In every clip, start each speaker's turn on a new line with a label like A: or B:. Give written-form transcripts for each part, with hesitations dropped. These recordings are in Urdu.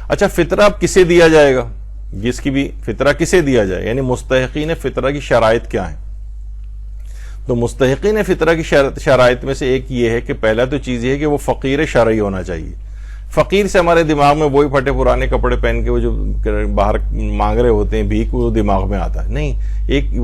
A: اچھا فطرہ اب کسے دیا جائے گا؟ جس کی بھی فطرہ کسے دیا جائے، یعنی مستحقین فطرہ کی شرائط کیا ہیں؟ تو مستحقین فطرہ کی شرائط میں سے ایک یہ ہے کہ پہلا تو چیز یہ ہے کہ وہ فقیر شرعی ہونا چاہیے. فقیر سے ہمارے دماغ میں وہی پھٹے پرانے کپڑے پہن کے وہ جو باہر مانگ رہے ہوتے ہیں بھیک، وہ دماغ میں آتا ہے نہیں. ایک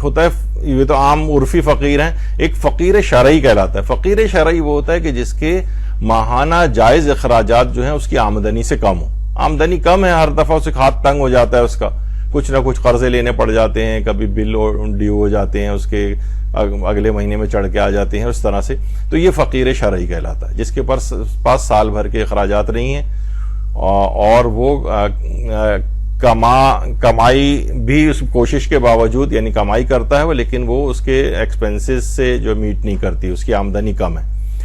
A: ہوتا ہے، یہ تو عام عرفی فقیر ہیں، ایک فقیر شرعی کہلاتا ہے. فقیر شرعی وہ ہوتا ہے کہ جس کے ماہانہ جائز اخراجات جو ہیں اس کی آمدنی سے کم ہو. آمدنی کم ہے، ہر دفعہ اسے ہاتھ تنگ ہو جاتا ہے، اس کا کچھ نہ کچھ قرضے لینے پڑ جاتے ہیں، کبھی بل ڈیو ہو جاتے ہیں، اس کے اگلے مہینے میں چڑھ کے آ جاتے ہیں، اس طرح سے. تو یہ فقیر شرعی کہلاتا ہے، جس کے پاس سال بھر کے اخراجات نہیں ہیں اور وہ کمائی بھی اس کوشش کے باوجود، یعنی کمائی کرتا ہے وہ، لیکن وہ اس کے ایکسپنسز سے جو میٹ نہیں کرتی، اس کی آمدنی کم ہے،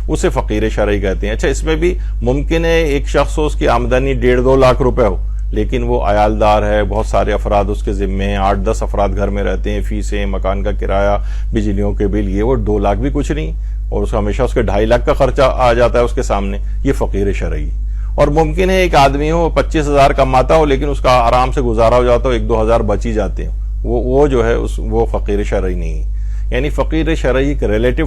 A: اسے فقیر شرعی کہتے ہیں. اچھا اس میں بھی ممکن ہے ایک شخص ہو، اس کی آمدنی 1.5-2 لاکھ روپے ہو، لیکن وہ عیالدار ہے، بہت سارے افراد اس کے ذمے ہیں، 8-10 افراد گھر میں رہتے ہیں، فیسیں، مکان کا کرایہ، بجلیوں کے بل، یہ وہ 2 لاکھ بھی کچھ نہیں، اور اس کا ہمیشہ اس کے 2.5 لاکھ کا خرچہ آ جاتا ہے اس کے سامنے. یہ فقیر شرعی. اور ممکن ہے ایک آدمی ہو 25,000 کماتا ہو، لیکن اس کا آرام سے گزارا ہو جاتا ہو، 1-2 ہزار بچ ہی جاتے ہیں، وہ جو ہے وہ فقیر شرعی نہیں ہے. یعنی فقیر شرعی ایک ریلیٹو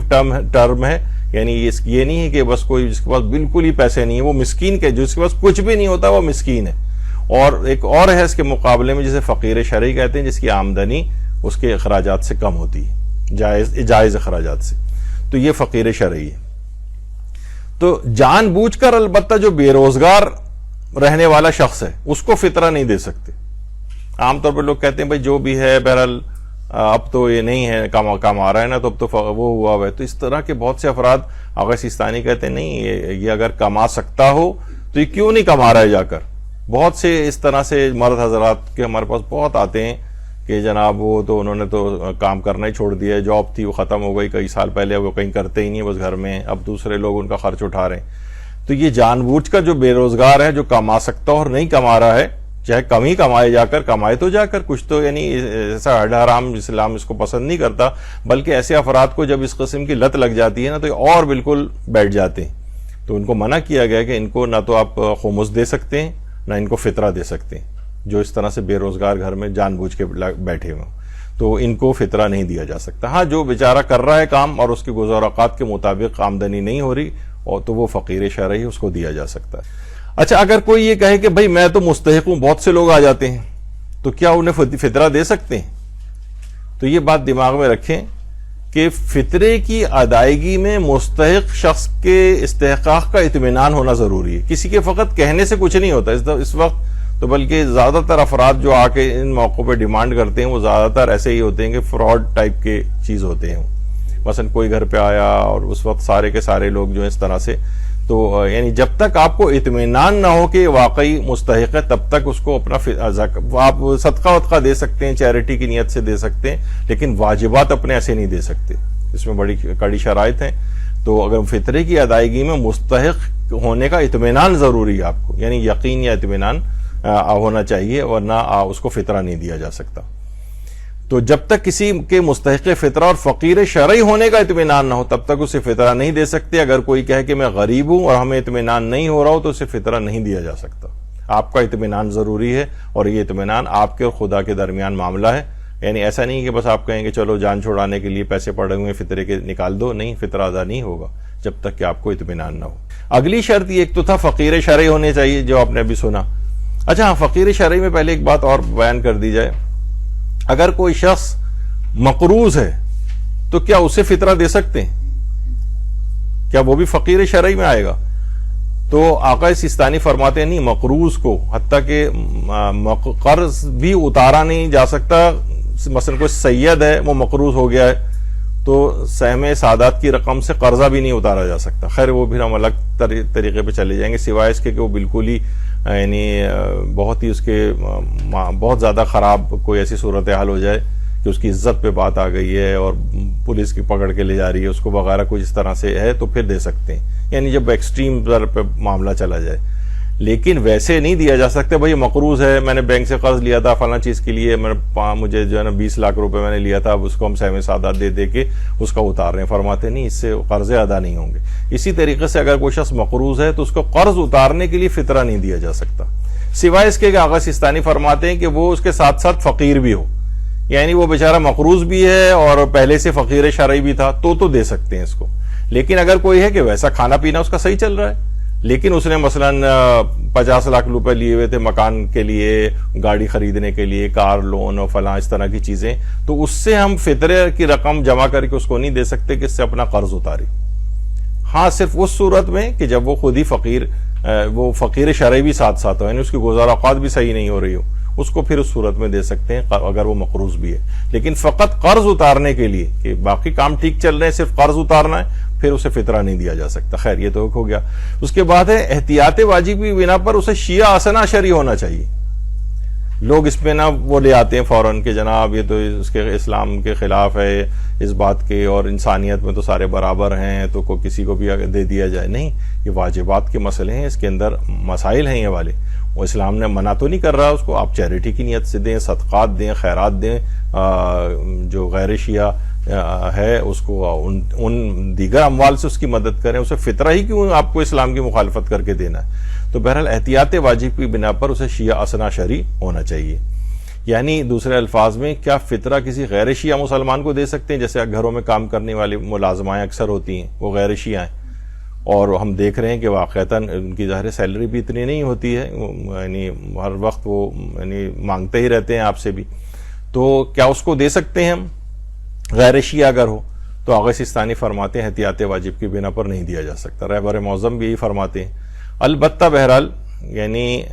A: ٹرم ہے، یعنی یہ نہیں ہے کہ بس کوئی جس کے پاس بالکل ہی پیسے نہیں ہیں وہ مسکین کے، جس کے پاس کچھ بھی نہیں ہوتا وہ مسکین ہے. اور ایک اور ہے اس کے مقابلے میں جسے فقیر شرعی کہتے ہیں، جس کی آمدنی اس کے اخراجات سے کم ہوتی ہے، جائز اخراجات سے. تو یہ فقیر شرعی ہے. تو جان بوجھ کر البتہ جو بے روزگار رہنے والا شخص ہے اس کو فطرہ نہیں دے سکتے. عام طور پر لوگ کہتے ہیں بھائی جو بھی ہے بہرحال اب تو یہ نہیں ہے، کام آ رہا ہے نا، تو اب تو وہ ہوا ہوا ہے. تو اس طرح کے بہت سے افراد آغا سیستانی کہتے ہیں نہیں، یہ اگر کما سکتا ہو تو یہ کیوں نہیں کما رہا ہے جا کر. بہت سے اس طرح سے مرد حضرات کے ہمارے پاس بہت آتے ہیں کہ جناب وہ تو انہوں نے تو کام کرنا ہی چھوڑ دیا ہے، جاب تھی وہ ختم ہو گئی کئی سال پہلے، وہ کہیں کرتے ہی نہیں، بس گھر میں، اب دوسرے لوگ ان کا خرچ اٹھا رہے ہیں. تو یہ جان بوجھ کر جو بے روزگار ہے، جو کما سکتا اور نہیں کما رہا ہے، چاہے کم ہی کمائے جا کر، کمائے تو جا کر کچھ تو، یعنی ایسا حرام اسلام اس کو پسند نہیں کرتا. بلکہ ایسے افراد کو جب اس قسم کی لت لگ جاتی ہے نا تو یہ اور بالکل بیٹھ جاتے ہیں. تو ان کو منع کیا گیا کہ ان کو نہ تو آپ خمس دے سکتے ہیں نہ ان کو فطرہ دے سکتے ہیں، جو اس طرح سے بے روزگار گھر میں جان بوجھ کے بیٹھے ہوئے، تو ان کو فطرہ نہیں دیا جا سکتا. ہاں جو بیچارہ کر رہا ہے کام اور اس کے گزار اوقات کے مطابق آمدنی نہیں ہو رہی، اور تو وہ فقیر شرعی، اس کو دیا جا سکتا ہے. اچھا اگر کوئی یہ کہے کہ بھائی میں تو مستحق ہوں، بہت سے لوگ آ جاتے ہیں، تو کیا انہیں فطرہ دے سکتے ہیں؟ تو یہ بات دماغ میں رکھیں کہ فطرے کی ادائیگی میں مستحق شخص کے استحقاق کا اطمینان ہونا ضروری ہے. کسی کے فقط کہنے سے کچھ نہیں ہوتا اس وقت تو، بلکہ زیادہ تر افراد جو آ کے ان موقعوں پہ ڈیمانڈ کرتے ہیں وہ زیادہ تر ایسے ہی ہوتے ہیں کہ فراڈ ٹائپ کے چیز ہوتے ہیں. مثلا کوئی گھر پہ آیا اور اس وقت سارے کے سارے لوگ جو ہیں اس طرح سے، تو یعنی جب تک آپ کو اطمینان نہ ہو کہ واقعی مستحق ہے تب تک اس کو اپنا آپ صدقہ وطقہ دے سکتے ہیں، چیریٹی کی نیت سے دے سکتے ہیں، لیکن واجبات اپنے ایسے نہیں دے سکتے. اس میں بڑی کڑی شرائط ہیں. تو اگر فطرے کی ادائیگی میں مستحق ہونے کا اطمینان ضروری ہے آپ کو، یعنی یقین یا اطمینان ہونا چاہیے، ورنہ اس کو فطرہ نہیں دیا جا سکتا. تو جب تک کسی کے مستحق فطرہ اور فقیر شرعی ہونے کا اطمینان نہ ہو تب تک اسے فطرہ نہیں دے سکتے. اگر کوئی کہے کہ میں غریب ہوں اور ہمیں اطمینان نہیں ہو رہا ہو تو اسے فطرہ نہیں دیا جا سکتا. آپ کا اطمینان ضروری ہے، اور یہ اطمینان آپ کے اور خدا کے درمیان معاملہ ہے. یعنی ایسا نہیں کہ بس آپ کہیں کہ چلو جان چھوڑانے کے لیے پیسے پڑے ہوئے فطرے کے نکال دو، نہیں، فطرہ ادا نہیں ہوگا جب تک کہ آپ کو اطمینان نہ ہو. اگلی شرط یہ ایک تو تھا فقیر شرعی ہونے چاہیے، جو آپ نے ابھی سنا. اچھا ہاں، فقیر شرعی میں پہلے ایک بات اور بیان کر دی جائے. اگر کوئی شخص مقروض ہے تو کیا اسے فطرہ دے سکتے ہیں؟ کیا وہ بھی فقیر شرعی میں آئے گا؟ تو آقا سیستانی فرماتے ہیں نہیں، مقروض کو، حتیٰ کہ قرض بھی اتارا نہیں جا سکتا. مثلا کوئی سید ہے، وہ مقروض ہو گیا ہے، تو سہم سادات کی رقم سے قرضہ بھی نہیں اتارا جا سکتا. خیر وہ پھر ہم الگ طریقے پہ چلے جائیں گے، سوائے اس کے کہ وہ بالکل ہی یعنی بہت ہی اس کے بہت زیادہ خراب کوئی ایسی صورتحال ہو جائے کہ اس کی عزت پہ بات آ گئی ہے اور پولیس کی پکڑ کے لے جا رہی ہے اس کو وغیرہ، کچھ اس طرح سے ہے تو پھر دے سکتے ہیں، یعنی جب ایکسٹریم در پہ معاملہ چلا جائے. لیکن ویسے نہیں دیا جا سکتا بھائی مقروض ہے، میں نے بینک سے قرض لیا تھا فلاں چیز کے لیے، مجھے جو ہے نا 20 لاکھ روپے میں نے لیا تھا، اب اس کو ہم سہم سعادت دے کے اس کا اتار رہے ہیں. فرماتے نہیں، اس سے قرضے ادا نہیں ہوں گے. اسی طریقے سے اگر کوئی شخص مقروض ہے تو اس کو قرض اتارنے کے لیے فطرہ نہیں دیا جا سکتا، سوائے اس کے کہ آغا سیستانی فرماتے ہیں کہ وہ اس کے ساتھ ساتھ فقیر بھی ہو، یعنی وہ بیچارہ مقروض بھی ہے اور پہلے سے فقیر شرعی بھی تھا تو دے سکتے ہیں اس کو. لیکن اگر کوئی ہے کہ ویسا کھانا پینا اس کا صحیح چل رہا ہے، لیکن اس نے مثلا 50 لاکھ روپے لیے ہوئے تھے مکان کے لیے، گاڑی خریدنے کے لیے، کار لون اور فلاں اس طرح کی چیزیں، تو اس سے ہم فطرے کی رقم جمع کر کے اس کو نہیں دے سکتے کہ اس سے اپنا قرض اتاری. ہاں صرف اس صورت میں کہ جب وہ خود ہی وہ فقیر شرعی بھی ساتھ ساتھ ہو، یعنی اس کی گزار اوقات بھی صحیح نہیں ہو رہی ہو، اس کو پھر اس صورت میں دے سکتے ہیں اگر وہ مقروض بھی ہے. لیکن فقط قرض اتارنے کے لیے کہ باقی کام ٹھیک چل رہے ہیں، صرف قرض اتارنا ہے، پھر اسے فطرہ نہیں دیا جا سکتا. خیر یہ تو ہو گیا. اس کے بعد ہے احتیاط واجب کی بنا پر اسے شیعہ اثنا شرعی ہونا چاہیے. لوگ اس پہ وہ لے آتے ہیں فوراً کہ جناب یہ تو اس کے اسلام کے خلاف ہے اس بات کے، اور انسانیت میں تو سارے برابر ہیں تو کسی کو بھی دے دیا جائے. نہیں، یہ واجبات کے مسئلے ہیں، اس کے اندر مسائل ہیں یہ والے. وہ اسلام نے منع تو نہیں کر رہا اس کو، آپ چیریٹی کی نیت سے دیں، صدقات دیں، خیرات دیں، جو غیر شیعہ ہے اس کو ان دیگر اموال سے اس کی مدد کریں. اسے فطرہ ہی کیوں آپ کو اسلام کی مخالفت کر کے دینا ہے؟ تو بہرحال احتیاط واجب کی بنا پر اسے شیعہ اثنا شرعی ہونا چاہیے. یعنی دوسرے الفاظ میں کیا فطرہ کسی غیر شیعہ مسلمان کو دے سکتے ہیں؟ جیسے گھروں میں کام کرنے والی ملازمائیں اکثر ہوتی ہیں، وہ غیر شیعہ ہیں، اور ہم دیکھ رہے ہیں کہ واقعتاً ان کی ظاہر سیلری بھی اتنی نہیں ہوتی ہے، یعنی ہر وقت وہ یعنی مانگتے ہی رہتے ہیں آپ سے بھی. تو کیا اس کو دے سکتے ہیں ہم غیر شیعہ اگر ہو؟ تو آغا سیستانی فرماتے ہیں احتیاط واجب کی بنا پر نہیں دیا جا سکتا. رہبر معظم بھی یہی فرماتے ہیں. البتہ بہرحال یعنی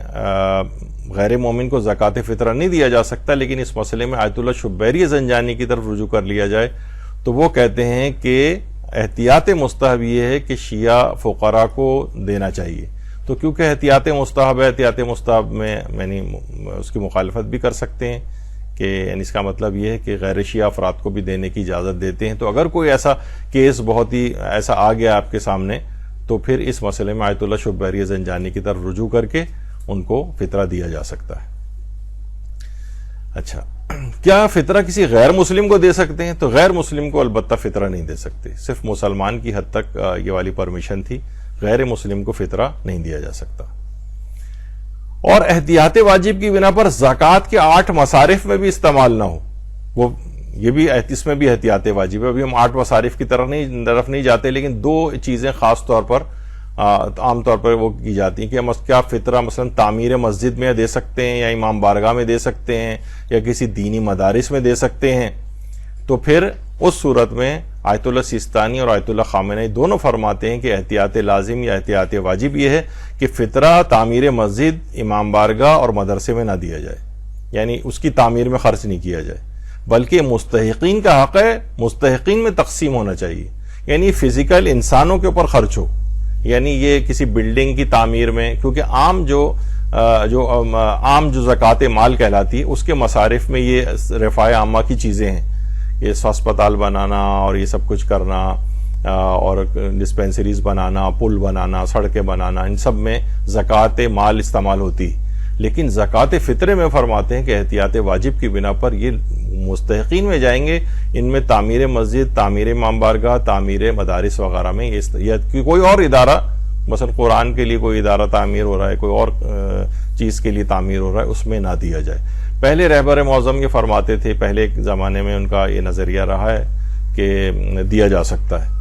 A: غیر مومن کو زکوٰۃ فطرہ نہیں دیا جا سکتا، لیکن اس مسئلے میں آیت اللہ شبیری زنجانی کی طرف رجوع کر لیا جائے تو وہ کہتے ہیں کہ احتیاط مستحب یہ ہے کہ شیعہ فقراء کو دینا چاہیے. تو کیونکہ احتیاط مستحب ہے، احتیاط مستحب میں یعنی اس کی مخالفت بھی کر سکتے ہیں کہ یعنی اس کا مطلب یہ ہے کہ غیر شیعہ افراد کو بھی دینے کی اجازت دیتے ہیں. تو اگر کوئی ایسا کیس بہت ہی ایسا آ گیا آپ کے سامنے تو پھر اس مسئلے میں آیت اللہ شبیری زنجانی کی طرف رجوع کر کے ان کو فطرہ دیا جا سکتا ہے. اچھا، کیا فطرہ کسی غیر مسلم کو دے سکتے ہیں؟ تو غیر مسلم کو البتہ فطرہ نہیں دے سکتے، صرف مسلمان کی حد تک یہ والی پرمیشن تھی، غیر مسلم کو فطرہ نہیں دیا جا سکتا. اور احتیاط واجب کی بنا پر زکوٰۃ کے 8 مصارف میں بھی استعمال نہ ہو، وہ یہ بھی اس میں بھی احتیاط واجب ہے. ابھی ہم 8 مصارف کی طرف نہیں جاتے، لیکن 2 چیزیں خاص طور پر عام طور پر وہ کی جاتی ہیں کہ کیا فطرہ مثلا تعمیر مسجد میں دے سکتے ہیں، یا امام بارگاہ میں دے سکتے ہیں، یا کسی دینی مدارس میں دے سکتے ہیں. تو پھر اس صورت میں آیت اللہ سیستانی اور آیت اللہ خامنئی دونوں فرماتے ہیں کہ احتیاط لازم یا احتیاط واجب یہ ہے کہ فطرہ تعمیر مسجد، امام بارگاہ اور مدرسے میں نہ دیا جائے، یعنی اس کی تعمیر میں خرچ نہیں کیا جائے، بلکہ مستحقین کا حق ہے، مستحقین میں تقسیم ہونا چاہیے. یعنی فزیکل انسانوں کے اوپر خرچ ہو، یعنی یہ کسی بلڈنگ کی تعمیر میں، کیونکہ عام جو زکوٰۃ مال کہلاتی ہے اس کے مصارف میں یہ رفاع عامہ کی چیزیں ہیں، یہ ہسپتال بنانا اور یہ سب کچھ کرنا اور ڈسپینسریز بنانا، پل بنانا، سڑکیں بنانا، ان سب میں زکوٰۃ مال استعمال ہوتی. لیکن زکوٰۃ فطرے میں فرماتے ہیں کہ احتیاط واجب کی بنا پر یہ مستحقین میں جائیں گے. ان میں تعمیر مسجد، تعمیر امام بارگاہ، تعمیر مدارس وغیرہ میں یا کوئی اور ادارہ، مثلا قرآن کے لیے کوئی ادارہ تعمیر ہو رہا ہے، کوئی اور چیز کے لیے تعمیر ہو رہا ہے، اس میں نہ دیا جائے. پہلے رہبر معظم یہ فرماتے تھے، پہلے ایک زمانے میں ان کا یہ نظریہ رہا ہے کہ دیا جا سکتا ہے،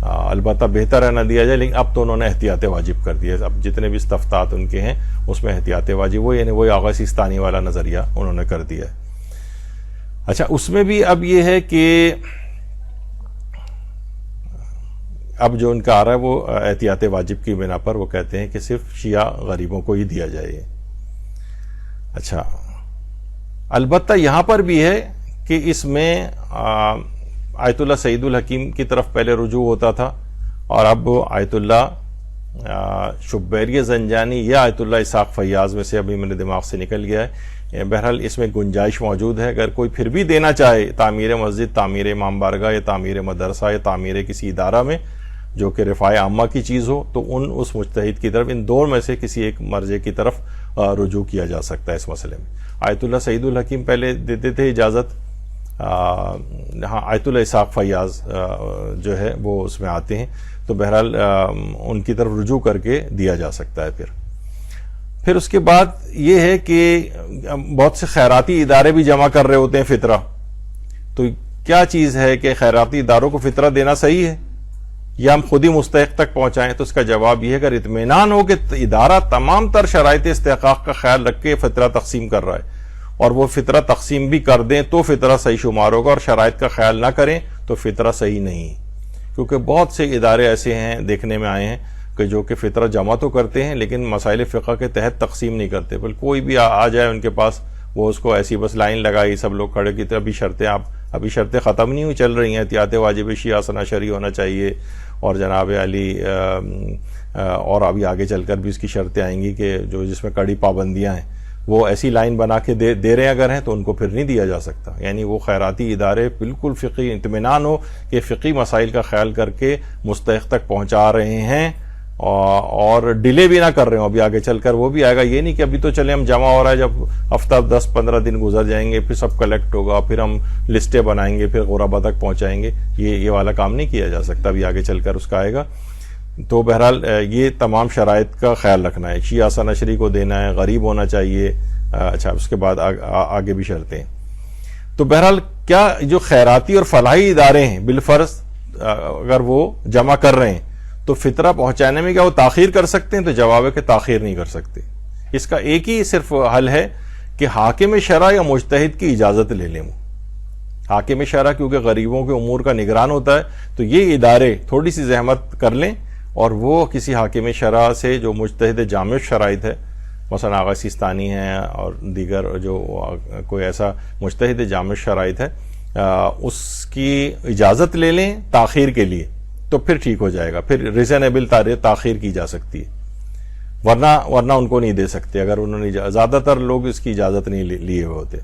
A: البتہ بہتر ہے نہ دیا جائے، لیکن اب تو انہوں نے احتیاط واجب کر دیا. اب جتنے بھی استفتاءات ان کے ہیں اس میں احتیاط واجب یعنی وہی آغا سیستانی والا نظریہ انہوں نے کر دیا ہے. اچھا، اس میں بھی اب یہ ہے کہ اب جو ان کا آ رہا ہے وہ احتیاط واجب کی بنا پر وہ کہتے ہیں کہ صرف شیعہ غریبوں کو ہی دیا جائے. اچھا، البتہ یہاں پر بھی ہے کہ اس میں آیت اللہ سعید الحکیم کی طرف پہلے رجوع ہوتا تھا، اور اب آیت اللہ شبیری زنجانی یا آیت اللہ اسحاق فیاض میں سے ابھی میرے دماغ سے نکل گیا ہے. بہرحال اس میں گنجائش موجود ہے، اگر کوئی پھر بھی دینا چاہے تعمیر مسجد، تعمیر امام بارگاہ یا تعمیر مدرسہ یا تعمیر کسی ادارہ میں، جو کہ رفاع عامہ کی چیز ہو تو اس مجتہد کی طرف ان دونوں میں سے کسی ایک مرجع کی طرف رجوع کیا جا سکتا ہے اس مسئلے میں. آیت اللہ سعید الحکیم پہلے دیتے تھے اجازت, ہاں آیت اللہ اسحاق فیاض جو ہے وہ اس میں آتے ہیں, تو بہرحال ان کی طرف رجوع کر کے دیا جا سکتا ہے. پھر اس کے بعد یہ ہے کہ بہت سے خیراتی ادارے بھی جمع کر رہے ہوتے ہیں فطرہ, تو کیا چیز ہے کہ خیراتی اداروں کو فطرہ دینا صحیح ہے یا ہم خود ہی مستحق تک پہنچائیں؟ تو اس کا جواب یہ ہے کہ اگر اطمینان ہو کہ ادارہ تمام تر شرائط استحقاق کا خیال رکھ کے فطرہ تقسیم کر رہا ہے اور وہ فطرہ تقسیم بھی کر دیں تو فطرہ صحیح شمار ہوگا, اور شرائط کا خیال نہ کریں تو فطرہ صحیح نہیں. کیونکہ بہت سے ادارے ایسے ہیں دیکھنے میں آئے ہیں کہ جو کہ فطرہ جمع تو کرتے ہیں لیکن مسائل فقہ کے تحت تقسیم نہیں کرتے, بلکہ کوئی بھی آ جائے ان کے پاس, وہ اس کو ایسی بس لائن لگائی, سب لوگ کھڑے کی تو ابھی شرطیں ختم نہیں ہوئی, چل رہی ہیں. احتیاط واجب شیعہ سنا شرعی ہونا چاہیے, اور جناب علی اور ابھی آگے چل کر بھی اس کی شرطیں آئیں گی کہ جس میں کڑی پابندیاں ہیں, وہ ایسی لائن بنا کے دے رہے اگر ہیں تو ان کو پھر نہیں دیا جا سکتا. یعنی وہ خیراتی ادارے بالکل فقہی اطمینان ہو کہ فقہی مسائل کا خیال کر کے مستحق تک پہنچا رہے ہیں اور ڈیلے بھی نہ کر رہے ہوں. ابھی آگے چل کر وہ بھی آئے گا, یہ نہیں کہ ابھی تو چلے ہم جمع ہو رہا ہے, جب ہفتہ 10-15 دن گزر جائیں گے پھر سب کلیکٹ ہوگا, پھر ہم لسٹیں بنائیں گے, پھر غربا تک پہنچائیں گے. یہ والا کام نہیں کیا جا سکتا, ابھی آگے چل کر اس کا آئے گا. تو بہرحال یہ تمام شرائط کا خیال رکھنا ہے. شیعہ سنشری کو دینا ہے, غریب ہونا چاہیے, اچھا اس کے بعد آگے بھی شرطیں. تو بہرحال کیا جو خیراتی اور فلاحی ادارے ہیں بالفرض اگر وہ جمع کر رہے ہیں تو فطرہ پہنچانے میں کیا وہ تاخیر کر سکتے ہیں؟ تو جواب ہے کہ تاخیر نہیں کر سکتے. اس کا ایک ہی صرف حل ہے کہ حاکم شرع یا مجتہد کی اجازت لے لیں. حاکم شرع کیونکہ غریبوں کے امور کا نگران ہوتا ہے, تو یہ ادارے تھوڑی سی زحمت کر لیں اور وہ کسی حاکم شرع سے جو مجتہد جامع شرائط ہے, مثلا آغا سیستانی ہے اور دیگر جو کوئی ایسا مجتہد جامع شرائط ہے, اس کی اجازت لے لیں تاخیر کے لیے, تو پھر ٹھیک ہو جائے گا. پھر ریزنیبل تاخیر کی جا سکتی ہے, ورنہ ان کو نہیں دے سکتے اگر انہوں نے زیادہ تر لوگ اس کی اجازت نہیں لیے ہوئے ہوتے.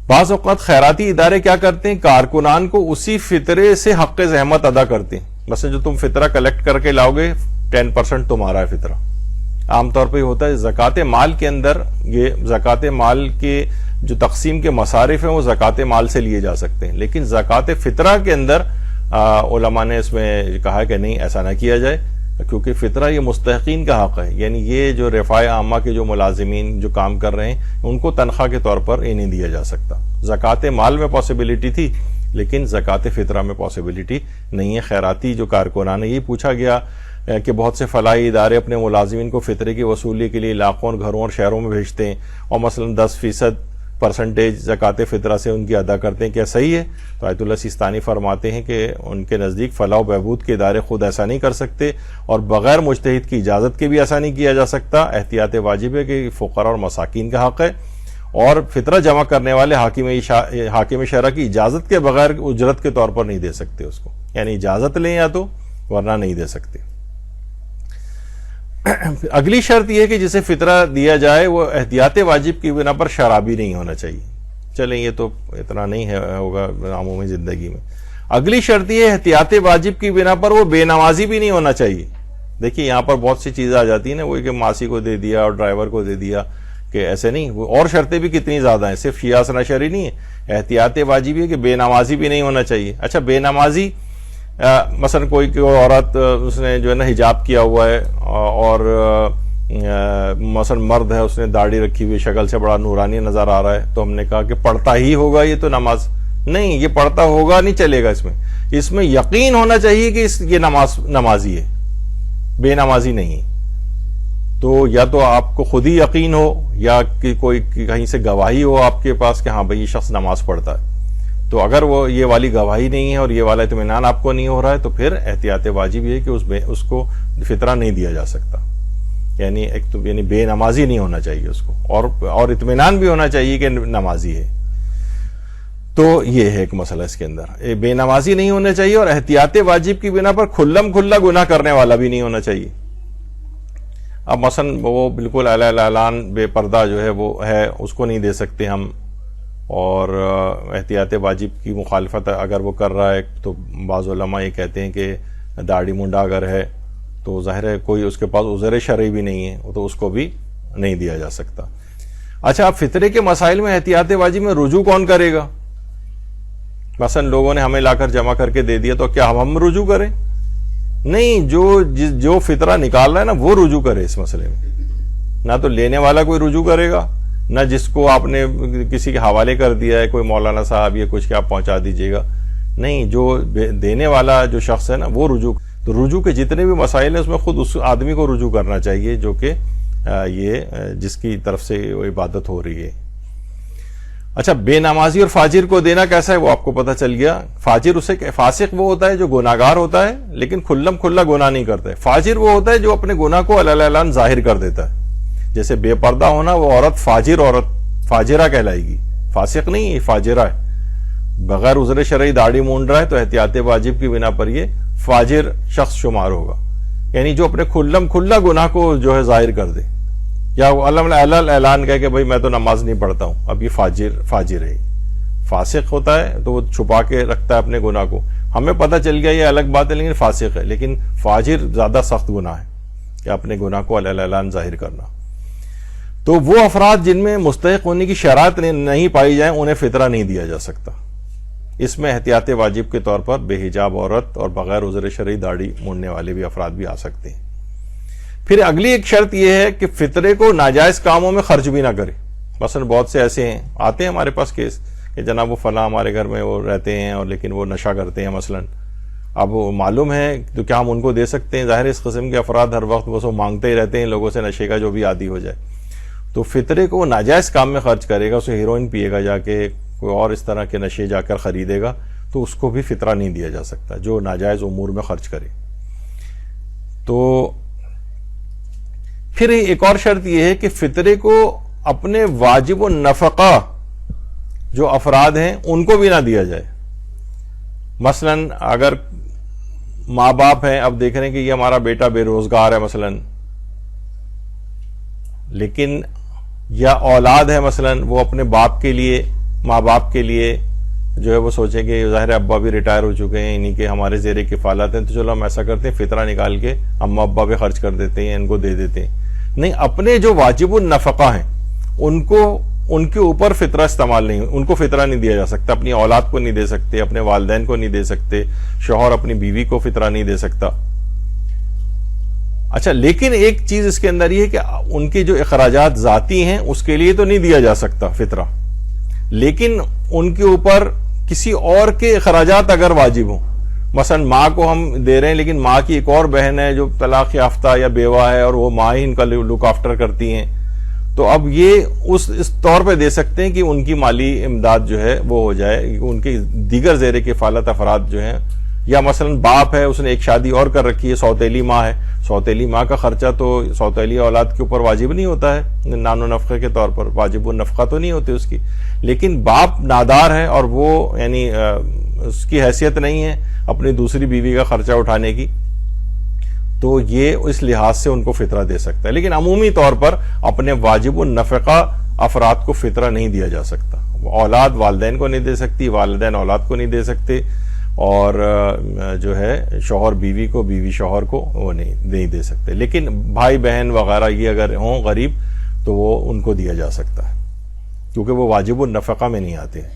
A: بعض اوقات خیراتی ادارے کیا کرتے ہیں, کارکنان کو اسی فطرے سے حق زحمت ادا کرتے ہیں. مثلا جو تم فطرہ کلیکٹ کر کے لاؤ گے 10% تمہارا ہے فطرہ. عام طور پہ ہوتا ہے زکوٰۃ مال کے اندر, یہ زکوٰۃ مال کے جو تقسیم کے مصارف ہیں وہ زکوٰۃ مال سے لیے جا سکتے ہیں, لیکن زکوٰۃ فطرہ کے اندر علماء نے اس میں کہا کہ نہیں, ایسا نہ کیا جائے, کیونکہ فطرہ یہ مستحقین کا حق ہے. یعنی یہ جو رفاع عامہ کے جو ملازمین جو کام کر رہے ہیں ان کو تنخواہ کے طور پر یہ نہیں دیا جا سکتا. زکوٰۃ مال میں پاسبلٹی تھی لیکن زکوٰۃ فطرہ میں پاسبلٹی نہیں ہے. خیراتی جو کارکنان ہے, یہ پوچھا گیا کہ بہت سے فلاحی ادارے اپنے ملازمین کو فطرے کی وصولی کے لیے علاقوں اور گھروں اور شہروں میں بھیجتے ہیں اور مثلا 10% زکوٰۃ فطرہ سے ان کی ادا کرتے ہیں, کیا صحیح ہے؟ تو آیت اللہ سیستانی فرماتے ہیں کہ ان کے نزدیک فلاح و بہبود کے ادارے خود ایسا نہیں کر سکتے اور بغیر مجتہد کی اجازت کے بھی ایسا نہیں کیا جا سکتا. احتیاط واجب ہے کہ فقراء اور مساکین کا حق ہے, اور فطرہ جمع کرنے والے حاکم شرع کی اجازت کے بغیر اجرت کے طور پر نہیں دے سکتے اس کو. یعنی اجازت لیں یا تو, ورنہ نہیں دے سکتے. اگلی شرط یہ ہے کہ جسے فطرہ دیا جائے وہ احتیاط واجب کی بنا پر شرابی نہیں ہونا چاہیے. چلیں یہ تو اتنا نہیں ہوگا عمومی زندگی میں. اگلی شرط یہ احتیاط واجب کی بنا پر وہ بے نمازی بھی نہیں ہونا چاہیے. دیکھیے یہاں پر بہت سی چیزیں آ جاتی ہیں نا, وہ کہ ماسی کو دے دیا اور ڈرائیور کو دے دیا, کہ ایسے نہیں. اور شرطیں بھی کتنی زیادہ ہیں, صرف شیعہ سنا شرعی نہیں ہے. احتیاط واجب ہے کہ بے نمازی بھی نہیں ہونا چاہیے. اچھا بے نمازی مثلا کوئی عورت اس نے جو ہے نا حجاب کیا ہوا ہے اور مثلا مرد ہے اس نے داڑھی رکھی ہوئی, شکل سے بڑا نورانی نظر آ رہا ہے, تو ہم نے کہا کہ پڑھتا ہی ہوگا یہ تو نماز نہیں, یہ پڑھتا ہوگا نہیں چلے گا. اس میں یقین ہونا چاہیے کہ یہ نمازی ہے, بے نمازی نہیں. تو یا تو آپ کو خود ہی یقین ہو یا کہ کوئی کہیں سے گواہی ہو آپ کے پاس کہ ہاں بھائی یہ شخص نماز پڑھتا ہے. تو اگر وہ یہ والی گواہی نہیں ہے اور یہ والا اطمینان آپ کو نہیں ہو رہا ہے تو پھر احتیاط واجب یہ ہے کہ اس کو فطرہ نہیں دیا جا سکتا. یعنی بے نمازی نہیں ہونا چاہیے اس کو, اور اطمینان بھی ہونا چاہیے کہ نمازی ہے. تو یہ ہے ایک مسئلہ اس کے اندر, بے نمازی نہیں ہونا چاہیے اور احتیاط واجب کی بنا پر کھلم کھلا گناہ کرنے والا بھی نہیں ہونا چاہیے. اب مثلا وہ بالکل اعلان بے پردہ جو ہے وہ ہے, اس کو نہیں دے سکتے ہم, اور احتیاط واجب کی مخالفت اگر وہ کر رہا ہے تو بعض علماء یہ کہتے ہیں کہ داڑھی منڈا اگر ہے تو ظاہر ہے کوئی اس کے پاس عذر شرعی بھی نہیں ہے تو اس کو بھی نہیں دیا جا سکتا. اچھا، اب فطرے کے مسائل میں احتیاط واجب میں رجوع کون کرے گا؟ مثلا لوگوں نے ہمیں لا کر جمع کر کے دے دیا تو کیا ہم رجوع کریں؟ نہیں، جو فطرہ نکال رہا ہے نا وہ رجوع کرے اس مسئلے میں. نہ تو لینے والا کوئی رجوع کرے گا، نہ جس کو آپ نے کسی کے حوالے کر دیا ہے کوئی مولانا صاحب یہ کچھ کہ آپ پہنچا دیجیے گا. نہیں، جو دینے والا جو شخص ہے نا وہ رجوع. تو رجوع کے جتنے بھی مسائل ہیں اس میں خود اس آدمی کو رجوع کرنا چاہیے جو کہ یہ جس کی طرف سے وہ عبادت ہو رہی ہے. اچھا، بے نمازی اور فاجر کو دینا کیسا ہے وہ آپ کو پتہ چل گیا. فاجر اسے فاسق وہ ہوتا ہے جو گناہگار ہوتا ہے لیکن کھلم کھلا گناہ نہیں کرتا ہے. فاجر وہ ہوتا ہے جو اپنے گناہ کو علیہ اعلان ظاہر کر دیتا ہے. جیسے بے پردہ ہونا، وہ عورت فاجرہ کہلائے گی، فاسق نہیں، فاجرہ ہے. بغیر عذر شرعی داڑھی مونڈ رہا ہے تو احتیاط واجب کی بنا پر یہ فاجر شخص شمار ہوگا، یعنی جو اپنے کھلم کھلا گناہ کو جو ہے ظاہر کر دے، یا اللہ اعلان کہے کہ بھائی میں تو نماز نہیں پڑھتا ہوں. اب یہ فاجر ہے. فاسق ہوتا ہے تو وہ چھپا کے رکھتا ہے اپنے گناہ کو. ہمیں پتہ چل گیا یہ الگ بات ہے لیکن فاسق ہے. لیکن فاجر زیادہ سخت گناہ ہے کہ اپنے گناہ کو اللہ اعلان ظاہر کرنا. تو وہ افراد جن میں مستحق ہونے کی شرائط نہیں پائی جائیں انہیں فطرہ نہیں دیا جا سکتا. اس میں احتیاط واجب کے طور پر بے حجاب عورت اور بغیر عذر شرعی داڑھی مونڈنے والے بھی افراد بھی آ سکتے ہیں. پھر اگلی ایک شرط یہ ہے کہ فطرے کو ناجائز کاموں میں خرچ بھی نہ کرے. مثلا بہت سے ایسے ہیں آتے ہیں ہمارے پاس کیس کہ جناب وہ فلاں ہمارے گھر میں وہ رہتے ہیں اور لیکن وہ نشہ کرتے ہیں مثلا. اب وہ معلوم ہے تو کیا ہم ان کو دے سکتے ہیں؟ ظاہر اس قسم کے افراد ہر وقت وہ مانگتے ہی رہتے ہیں لوگوں سے نشے کا جو بھی عادی ہو جائے. تو فطرے کو وہ ناجائز کام میں خرچ کرے گا، اسے ہیروئن پیے گا جا کے، کوئی اور اس طرح کے نشے جا کر خریدے گا تو اس کو بھی فطرہ نہیں دیا جا سکتا جو ناجائز امور میں خرچ کرے. تو پھر ایک اور شرط یہ ہے کہ فطرے کو اپنے واجب و نفقہ جو افراد ہیں ان کو بھی نہ دیا جائے. مثلا اگر ماں باپ ہیں، اب دیکھ رہے ہیں کہ یہ ہمارا بیٹا بے روزگار ہے مثلا، لیکن یا اولاد ہے مثلا وہ اپنے باپ کے لیے، ماں باپ کے لیے جو ہے وہ سوچیں کہ ظاہر ابا بھی ریٹائر ہو چکے ہیں، انہی کے ہمارے زیر کفالت ہیں تو چلو ہم ایسا کرتے ہیں فطرہ نکال کے اما ابا پہ خرچ کر دیتے ہیں، ان کو دے دیتے ہیں. نہیں، اپنے جو واجب النفقہ ہیں ان کے اوپر فطرہ استعمال نہیں، ان کو فطرہ نہیں دیا جا سکتا. اپنی اولاد کو نہیں دے سکتے، اپنے والدین کو نہیں دے سکتے، شوہر اپنی بیوی کو فطرہ نہیں دے سکتا. اچھا، لیکن ایک چیز اس کے اندر یہ ہے کہ ان کے جو اخراجات ذاتی ہیں اس کے لیے تو نہیں دیا جا سکتا فطرہ، لیکن ان کے اوپر کسی اور کے اخراجات اگر واجب ہوں، مثلا ماں کو ہم دے رہے ہیں لیکن ماں کی ایک اور بہن ہے جو طلاق یافتہ یا بیوہ ہے اور وہ ماں ہی ان کا لک آفٹر کرتی ہیں، تو اب یہ اس طور پہ دے سکتے ہیں کہ ان کی مالی امداد جو ہے وہ ہو جائے، ان کے دیگر زیر کفالت افراد جو ہیں. یا مثلا باپ ہے، اس نے ایک شادی اور کر رکھی ہے، سوتیلی ماں ہے، سوتیلی ماں کا خرچہ تو سوتیلی اولاد کے اوپر واجب نہیں ہوتا ہے، نان و نفقے کے طور پر واجب النفقہ تو نہیں ہوتی اس کی. لیکن باپ نادار ہے اور وہ یعنی اس کی حیثیت نہیں ہے اپنی دوسری بیوی کا خرچہ اٹھانے کی، تو یہ اس لحاظ سے ان کو فطرہ دے سکتا ہے. لیکن عمومی طور پر اپنے واجب النفقہ افراد کو فطرہ نہیں دیا جا سکتا. اولاد والدین کو نہیں دے سکتی، والدین اولاد کو نہیں دے سکتے، اور جو ہے شوہر بیوی کو، بیوی شوہر کو وہ نہیں دے سکتے. لیکن بھائی بہن وغیرہ یہ اگر ہوں غریب تو وہ ان کو دیا جا سکتا ہے کیونکہ وہ واجب النفقہ میں نہیں آتے ہیں.